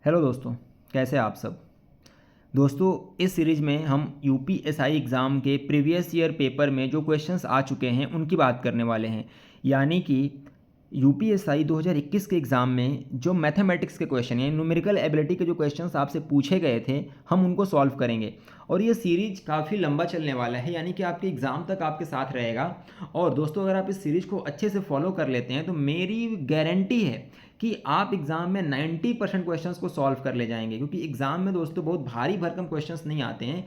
Hello दोस्तों, कैसे आप सब। दोस्तों, इस सीरीज़ में हम यूपीएसआई एग्ज़ाम के प्रीवियस ईयर पेपर में जो क्वेश्चंस आ चुके हैं उनकी बात करने वाले हैं। यानी कि यूपीएसआई 2021 के एग्ज़ाम में जो मैथमेटिक्स के क्वेश्चन यानी न्यूमेरिकल एबिलिटी के जो क्वेश्चंस आपसे पूछे गए थे, हम उनको सॉल्व करेंगे। और ये सीरीज काफ़ी लंबा चलने वाला है, यानी कि आपके एग्ज़ाम तक आपके साथ रहेगा। और दोस्तों, अगर आप इस सीरीज़ को अच्छे से फॉलो कर लेते हैं तो मेरी गारंटी है कि आप एग्ज़ाम में 90% क्वेश्चंस को सॉल्व कर ले जाएंगे। क्योंकि एग्ज़ाम में दोस्तों बहुत भारी भरकम क्वेश्चंस नहीं आते हैं।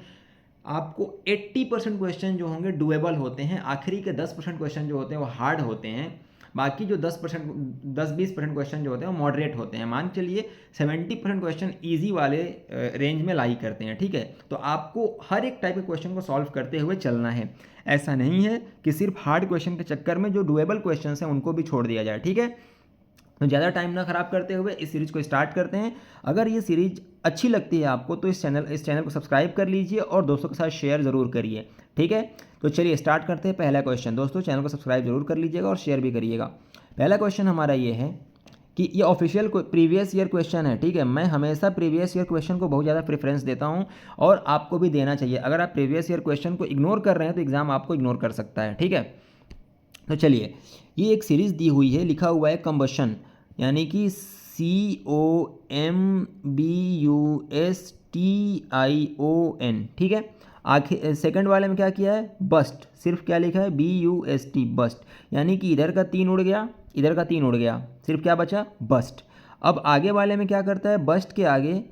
आपको 80% क्वेश्चन जो होंगे डुएबल होते हैं, आखिरी के 10% क्वेश्चन जो होते हैं वो हार्ड होते हैं। बाकी जो 10-20% क्वेश्चन जो होते हैं वो मॉडरेट होते हैं। मान चलिए 70% क्वेश्चन ईजी वाले रेंज में लाई करते हैं। ठीक है, तो आपको हर एक टाइप के क्वेश्चन को सॉल्व करते हुए चलना है। ऐसा नहीं है कि सिर्फ हार्ड क्वेश्चन के चक्कर में जो डुएबल क्वेश्चन हैं उनको भी छोड़ दिया जाए। ठीक है, तो ज़्यादा टाइम ना ख़राब करते हुए इस सीरीज़ को स्टार्ट करते हैं। अगर ये सीरीज अच्छी लगती है आपको तो इस चैनल को सब्सक्राइब कर लीजिए और दोस्तों के साथ शेयर ज़रूर करिए। ठीक है, तो चलिए स्टार्ट करते हैं। पहला क्वेश्चन, दोस्तों चैनल को सब्सक्राइब जरूर कर लीजिएगा और शेयर भी करिएगा। पहला क्वेश्चन हमारा ये है कि ये ऑफिशियल प्रीवियस ईयर क्वेश्चन है। ठीक है, मैं हमेशा प्रीवियस ईयर क्वेश्चन को बहुत ज़्यादा प्रेफरेंस देता हूँ और आपको भी देना चाहिए। अगर आप प्रीवियस ईयर क्वेश्चन को इग्नोर कर रहे हैं तो एग्ज़ाम आपको इग्नोर कर सकता है। ठीक है, तो चलिए, ये एक सीरीज़ दी हुई है, लिखा हुआ है कंबशन, यानी कि COMBUSTION। ठीक है, आखिर सेकंड वाले में क्या किया है, बस्ट, सिर्फ क्या लिखा है BUST, बस्ट, यानी कि इधर का 3 उड़ गया, इधर का 3 उड़ गया, सिर्फ क्या बचा, बस्ट। अब आगे वाले में क्या करता है, बस्ट के आगे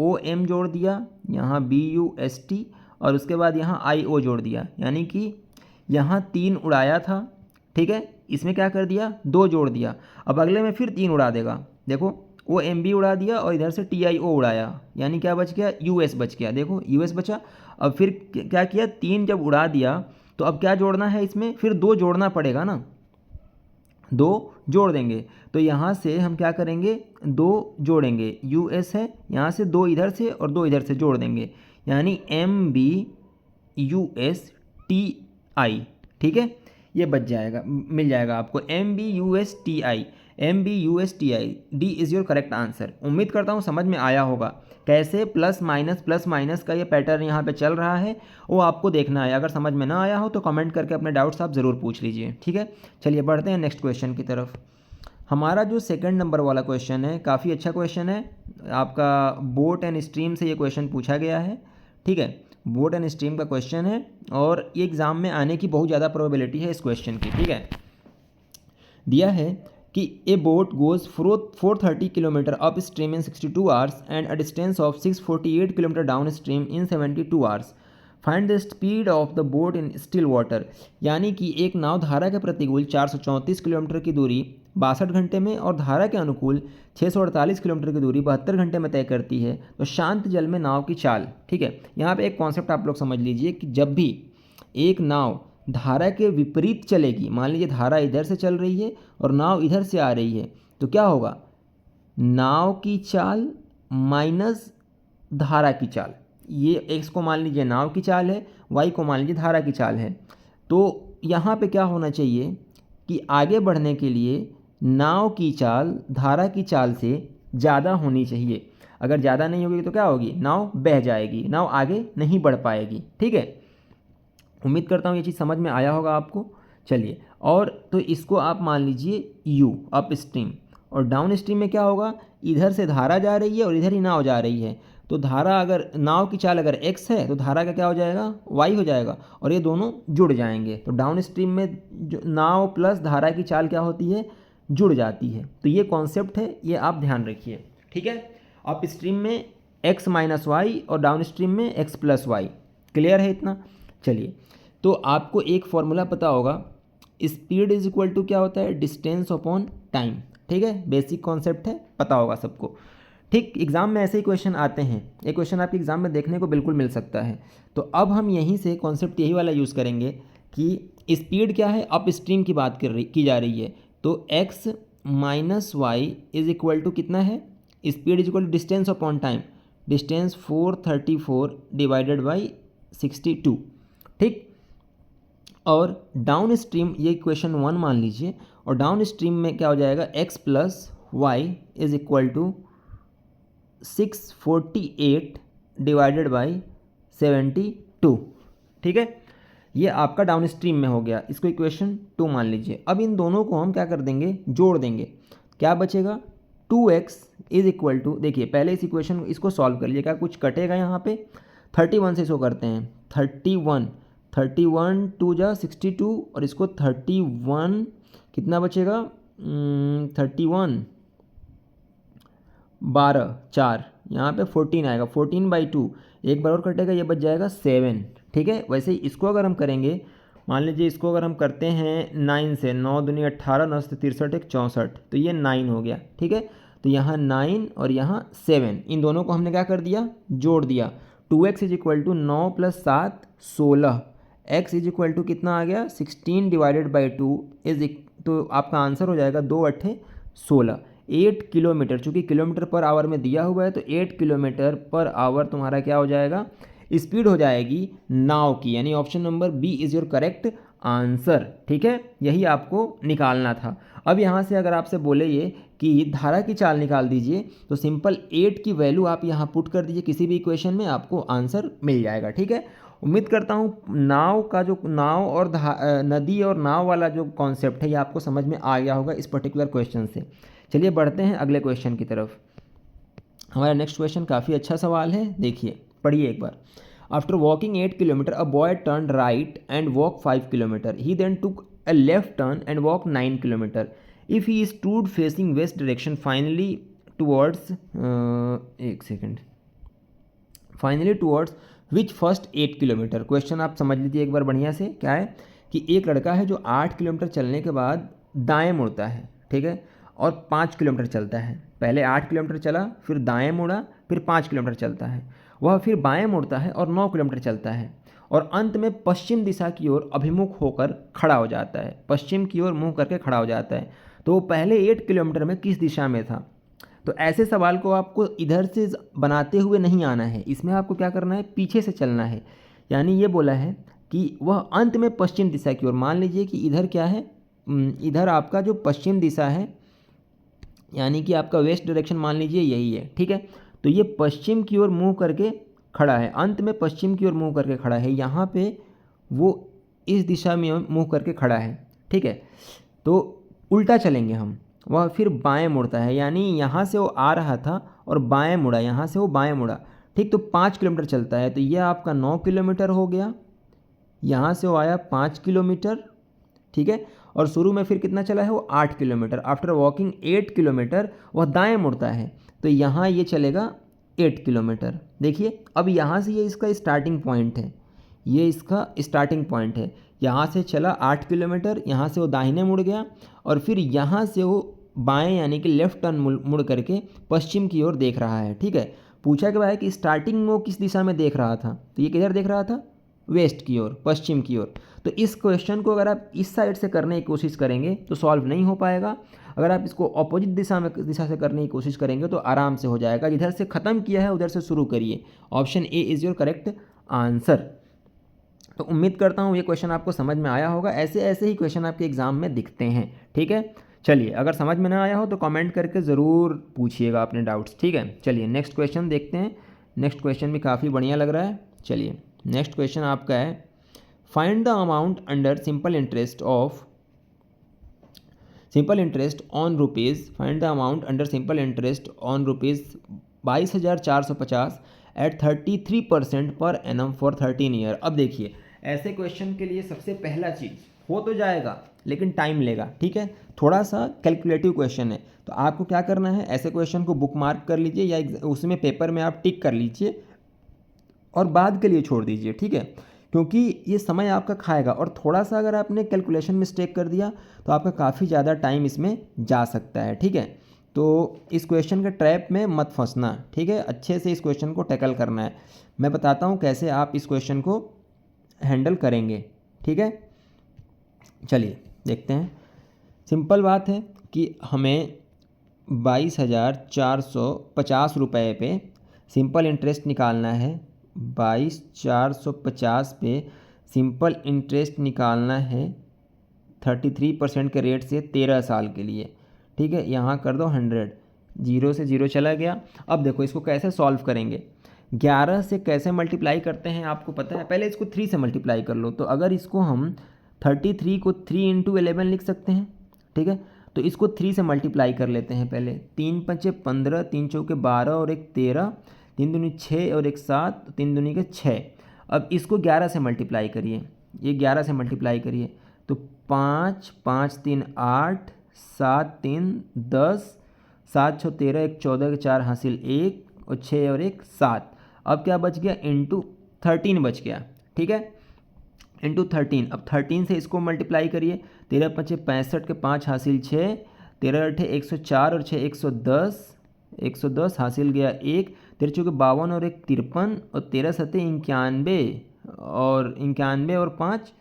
OM जोड़ दिया, यहाँ BUST, और उसके बाद यहाँ IO जोड़ दिया, यानी कि यहाँ 3 उड़ाया था। ठीक है, इसमें क्या कर दिया, 2 जोड़ दिया। अब अगले में फिर 3 उड़ा देगा। देखो, वो MB उड़ा दिया और इधर से TIO उड़ाया, यानी क्या बच गया, US बच गया। देखो US बचा। अब फिर क्या किया, 3 जब उड़ा दिया तो अब क्या जोड़ना है, इसमें फिर 2 जोड़ना पड़ेगा ना, 2 जोड़ देंगे। तो यहाँ से हम क्या करेंगे, 2 जोड़ेंगे, US है, यहाँ से 2 इधर से और 2 इधर से जोड़ देंगे, यानी MBUSTI। ठीक है, ये बच जाएगा, मिल जाएगा आपको MBUSTI। D is your correct answer. उम्मीद करता हूँ समझ में आया होगा कैसे प्लस माइनस का ये पैटर्न यहाँ पे चल रहा है, वो आपको देखना है। अगर समझ में ना आया हो तो कमेंट करके अपने डाउट्स आप ज़रूर पूछ लीजिए। ठीक है, चलिए बढ़ते हैं नेक्स्ट क्वेश्चन की तरफ। हमारा जो सेकंड नंबर वाला क्वेश्चन है काफ़ी अच्छा क्वेश्चन है, आपका बोट एंड स्ट्रीम से ये क्वेश्चन पूछा गया है। ठीक है, बोट एंड स्ट्रीम का क्वेश्चन है और ये एग्ज़ाम में आने की बहुत ज़्यादा प्रोबेबिलिटी है इस क्वेश्चन की। ठीक है, दिया है कि ए boat goes 430 kilometre up stream in 62 hours and a distance of 648 kilometre down stream in 72 hours. Find the speed of the boat in still water. यानी कि एक नाव धारा के प्रतिकूल 434 किलोमीटर की दूरी 62 घंटे में और धारा के अनुकूल 648 किलोमीटर की दूरी 72 घंटे में तय करती है, तो शांत जल में नाव की चाल। ठीक है, यहाँ पे एक कॉन्सेप्ट आप लोग समझ लीजिए कि जब भी एक नाव धारा के विपरीत चलेगी, मान लीजिए धारा इधर से चल रही है और नाव इधर से आ रही है, तो क्या होगा, नाव की चाल माइनस धारा की चाल। ये x को मान लीजिए नाव की चाल है, y को मान लीजिए धारा की चाल है। तो यहाँ पे क्या होना चाहिए कि आगे बढ़ने के लिए नाव की चाल धारा की चाल से ज़्यादा होनी चाहिए। अगर ज़्यादा नहीं होगी तो क्या होगी, नाव बह जाएगी, नाव आगे नहीं बढ़ पाएगी। ठीक है, उम्मीद करता हूँ ये चीज़ समझ में आया होगा आपको। चलिए, और तो इसको आप मान लीजिए U अप स्ट्रीम, और डाउन स्ट्रीम में क्या होगा, इधर से धारा जा रही है और इधर ही नाव जा रही है। तो धारा, अगर नाव की चाल अगर x है तो धारा का क्या हो जाएगा, y हो जाएगा, और ये दोनों जुड़ जाएंगे। तो डाउन स्ट्रीम में जो नाव प्लस धारा की चाल क्या होती है, जुड़ जाती है। तो ये कॉन्सेप्ट है, ये आप ध्यान रखिए। ठीक है, अप स्ट्रीम में x माइनस वाई और डाउन स्ट्रीम में x प्लस वाई। क्लियर है इतना। चलिए, तो आपको एक फॉर्मूला पता होगा, स्पीड इज इक्वल टू क्या होता है, डिस्टेंस अपॉन टाइम। ठीक है, बेसिक कॉन्सेप्ट है, पता होगा सबको। ठीक, एग्जाम में ऐसे ही क्वेश्चन आते हैं, एक क्वेश्चन आपके एग्जाम में देखने को बिल्कुल मिल सकता है। तो अब हम यहीं से कॉन्सेप्ट यही वाला यूज़ करेंगे कि स्पीड क्या है, अप स्ट्रीम की बात की जा रही है, तो x minus y is equal to कितना है, speed is equal to distance upon time, distance 434 divided by 62। ठीक, और डाउन स्ट्रीम, ये क्वेश्चन 1 मान लीजिए, और डाउन स्ट्रीम में क्या हो जाएगा, x plus y is equal to 648 divided by 72, ठीक है। ये आपका डाउन स्ट्रीम में हो गया, इसको इक्वेशन 2 मान लीजिए। अब इन दोनों को हम क्या कर देंगे, जोड़ देंगे, क्या बचेगा 2x इज इक्वल टू, देखिए पहले इस इक्वेशन इसको सॉल्व कर लीजिए, क्या कुछ कटेगा यहाँ पे, 31 से इसको करते हैं, 31 टू जा 62 और इसको 31 कितना बचेगा 31 12 4 यहाँ पे 14 आएगा, 14/2 एक बार और कटेगा, ये बच जाएगा 7, ठीक है। वैसे ही इसको अगर हम करेंगे, मान लीजिए इसको अगर हम करते हैं 9 से, 9 दूनी 18, 9 से 63 एक 64, तो ये 9 हो गया, ठीक है। तो यहाँ 9 और यहाँ 7, इन दोनों को हमने क्या कर दिया, जोड़ दिया। 2x is equal to 9 + 7 16, x is equal to कितना आ गया 16 डिवाइडेड बाई 2 तो आपका आंसर हो जाएगा 2 × 8 = 16। 8 किलोमीटर, चूँकि किलोमीटर पर आवर में दिया हुआ है तो 8 किलोमीटर पर आवर तुम्हारा क्या हो जाएगा, स्पीड हो जाएगी नाव की, यानी option number B is your correct answer, ठीक है। यही आपको निकालना था। अब यहाँ से अगर आपसे बोले ये कि धारा की चाल निकाल दीजिए, तो सिंपल 8 की वैल्यू आप यहाँ पुट कर दीजिए किसी भी इक्वेशन में, आपको आंसर मिल जाएगा, ठीक है। उम्मीद करता हूँ नाव का जो नाव और नदी और नाव वाला जो कॉन्सेप्ट है ये आपको समझ में आ गया होगा इस पर्टिकुलर क्वेश्चन से। चलिए बढ़ते हैं अगले क्वेश्चन की तरफ। हमारा नेक्स्ट क्वेश्चन काफ़ी अच्छा सवाल है, देखिए पढ़िए एक बार। After walking 8 kilometre a boy turn right and walk 5 kilometre, he then took a left turn and walk 9 kilometre. If he stood facing west direction finally towards which first 8 kilometre. Question आप समझ लीजिए एक बार बढ़िया से, क्या है कि एक लड़का है जो 8 किलोमीटर चलने के बाद दाएं मुड़ता है, ठीक है, और 5 किलोमीटर चलता है। पहले 8 किलोमीटर चला, फिर दाएं मुड़ा, फिर 5 किलोमीटर चलता है, वह फिर बाएं मुड़ता है और 9 किलोमीटर चलता है, और अंत में पश्चिम दिशा की ओर अभिमुख होकर खड़ा हो जाता है, पश्चिम की ओर मुँह करके खड़ा हो जाता है। तो वो पहले 8 किलोमीटर में किस दिशा में था। तो ऐसे सवाल को आपको इधर से बनाते हुए नहीं आना है, इसमें आपको क्या करना है, पीछे से चलना है। यानी ये बोला है कि वह अंत में पश्चिम दिशा की ओर, मान लीजिए कि इधर क्या है, इधर आपका जो पश्चिम दिशा है यानी कि आपका वेस्ट डायरेक्शन मान लीजिए यही है, ठीक है। तो ये पश्चिम की ओर मुँह करके खड़ा है, अंत में पश्चिम की ओर मुँह करके खड़ा है, यहाँ पे वो इस दिशा में मुँह करके खड़ा है, ठीक है। तो उल्टा चलेंगे हम, वह फिर बाएं मुड़ता है, यानी यहाँ से वो आ रहा था और बाएं मुड़ा, यहाँ से वो बाएं मुड़ा, ठीक। तो 5 किलोमीटर चलता है, तो यह आपका 9 किलोमीटर हो गया। यहाँ से वो आया 5 किलोमीटर, ठीक है, और शुरू में फिर कितना चला है वो 8 किलोमीटर। आफ्टर वॉकिंग 8 किलोमीटर वह दाएं मुड़ता है, तो यहाँ ये चलेगा 8 किलोमीटर। देखिए अब यहाँ से ये इसका स्टार्टिंग पॉइंट है, ये इसका स्टार्टिंग पॉइंट है, यहाँ से चला 8 किलोमीटर, यहाँ से वो दाहिने मुड़ गया और फिर यहाँ से वो बाएं यानी कि लेफ्ट टर्न मुड़ करके पश्चिम की ओर देख रहा है, ठीक है। पूछा गया है कि स्टार्टिंग में वो किस दिशा में देख रहा था, तो ये किधर देख रहा था, वेस्ट की ओर, पश्चिम की ओर। तो इस क्वेश्चन को अगर आप इस साइड से करने की कोशिश करेंगे तो सॉल्व नहीं हो पाएगा, अगर आप इसको अपोजिट दिशा से करने की कोशिश करेंगे तो आराम से हो जाएगा। जिधर से ख़त्म किया है उधर से शुरू करिए, option A is your correct answer. तो उम्मीद करता हूँ ये क्वेश्चन आपको समझ में आया होगा, ऐसे ऐसे ही क्वेश्चन आपके एग्जाम में दिखते हैं, ठीक है। चलिए अगर समझ में ना आया हो तो कमेंट करके ज़रूर पूछिएगा अपने डाउट्स, ठीक है। चलिए नेक्स्ट क्वेश्चन देखते हैं, नेक्स्ट क्वेश्चन भी काफ़ी बढ़िया लग रहा है। चलिए नेक्स्ट क्वेश्चन आपका है, find the amount under simple interest on rupees, find the amount under simple interest on rupees 22,450 at 33% per annum for 13 year. अब देखिए ऐसे क्वेश्चन के लिए सबसे पहला चीज़ हो तो जाएगा लेकिन टाइम लेगा, ठीक है, थोड़ा सा कैलकुलेटिव क्वेश्चन है। तो आपको क्या करना है, ऐसे क्वेश्चन को बुक मार्क कर लीजिए या उसमें पेपर में आप टिक कर लीजिए और बाद के लिए छोड़ दीजिए, ठीक है, क्योंकि ये समय आपका खाएगा और थोड़ा सा अगर आपने कैलकुलेशन मिस्टेक कर दिया तो आपका काफ़ी ज़्यादा टाइम इसमें जा सकता है, ठीक है। तो इस क्वेश्चन के ट्रैप में मत फंसना, ठीक है, अच्छे से इस क्वेश्चन को टैकल करना है। मैं बताता हूँ कैसे आप इस क्वेश्चन को हैंडल करेंगे, ठीक है। चलिए देखते हैं, सिंपल बात है कि हमें 22,450 रुपये पे सिंपल इंटरेस्ट निकालना है, 22,450 पे सिंपल इंटरेस्ट निकालना है 33% के रेट से 13 साल के लिए, ठीक है। यहाँ कर दो 100, 0 से 0 चला गया। अब देखो इसको कैसे सॉल्व करेंगे। 11 से कैसे मल्टीप्लाई करते हैं आपको पता है, पहले इसको 3 से मल्टीप्लाई कर लो। तो अगर इसको हम 33 को 3 इंटू 11 लिख सकते हैं, ठीक है। तो इसको 3 से मल्टीप्लाई कर लेते हैं पहले। 3 पंचे 15, 3 चौके 12 और 1 13, 3 दूनी 6 और 1 7, 3 दूनी के 6। अब इसको 11 से मल्टीप्लाई करिए, ये 11 से मल्टीप्लाई करिए तो 5 5 3 8, 7 3 10, 7 6 13, 1 14 के 4 हासिल 1 और 6 और 1 7। अब क्या बच गया, इंटू 13 बच गया, ठीक है, इंटू 13। अब 13 से इसको मल्टीप्लाई करिए। 13 पचे 65 के 5 हासिल 6, 13 अठे 104 और 6 110, 110 हासिल गया 1, 13 चौके 52 और 1 53 और 13 सत्ते 91 और 91 और 5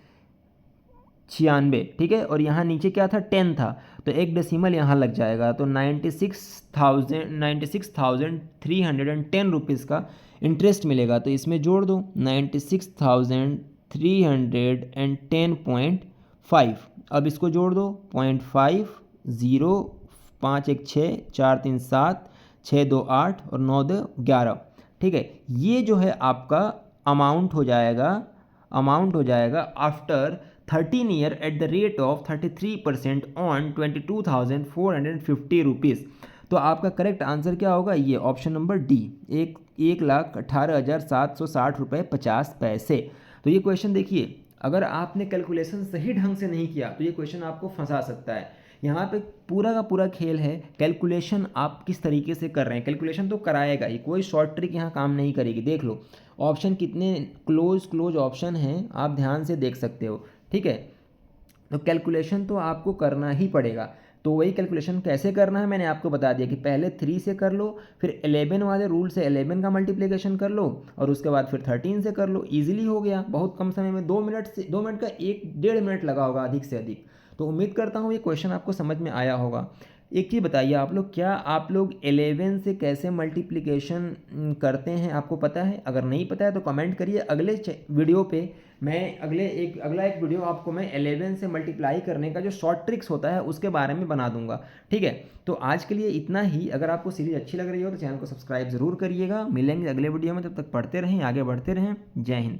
96, ठीक है। और यहाँ नीचे क्या था, 10 था, तो एक डेसिमल यहाँ लग जाएगा। तो 96,310 रुपीज़ का इंटरेस्ट मिलेगा। तो इसमें जोड़ दो 96,310.5। अब इसको जोड़ दो 0.5 0 5 1 6 4 3 7 6 2 8 और 9 2 11, ठीक है। ये जो है आपका अमाउंट हो जाएगा after 13 year at the rate of 33% on 22,450 rupees. तो आपका करेक्ट आंसर क्या होगा, ये ऑप्शन नंबर डी, 1,18,760 रुपये 50 पैसे। तो ये क्वेश्चन देखिए, अगर आपने कैलकुलेशन सही ढंग से नहीं किया तो ये क्वेश्चन आपको फंसा सकता है। यहाँ पे पूरा का पूरा खेल है कैलकुलेशन आप किस तरीके से कर रहे हैं। कैलकुलेशन तो कराएगा ही, कोई शॉर्ट ट्रिक यहाँ काम नहीं करेगी। देख लो ऑप्शन कितने क्लोज ऑप्शन हैं, आप ध्यान से देख सकते हो, ठीक है। तो कैलकुलेशन तो आपको करना ही पड़ेगा। तो वही कैलकुलेशन कैसे करना है मैंने आपको बता दिया कि पहले 3 से कर लो, फिर 11 वाले रूल से 11 का मल्टीप्लिकेशन कर लो और उसके बाद फिर 13 से कर लो। ईजिली हो गया, बहुत कम समय में 2 मिनट से 2 मिनट का 1 डेढ़ मिनट लगा होगा अधिक से अधिक। तो उम्मीद करता हूँ ये क्वेश्चन आपको समझ में आया होगा। एक चीज़ बताइए आप लोग, क्या आप लोग 11 से कैसे मल्टीप्लिकेशन करते हैं आपको पता है? अगर नहीं पता है तो कमेंट करिए। अगले वीडियो पे मैं अगला एक वीडियो आपको मैं 11 से मल्टीप्लाई करने का जो शॉर्ट ट्रिक्स होता है उसके बारे में बना दूंगा, ठीक है। तो आज के लिए इतना ही। अगर आपको सीरीज अच्छी लग रही हो तो चैनल को सब्सक्राइब ज़रूर करिएगा। मिलेंगे अगले वीडियो में, तब तक पढ़ते रहें, आगे बढ़ते रहें। जय हिंद।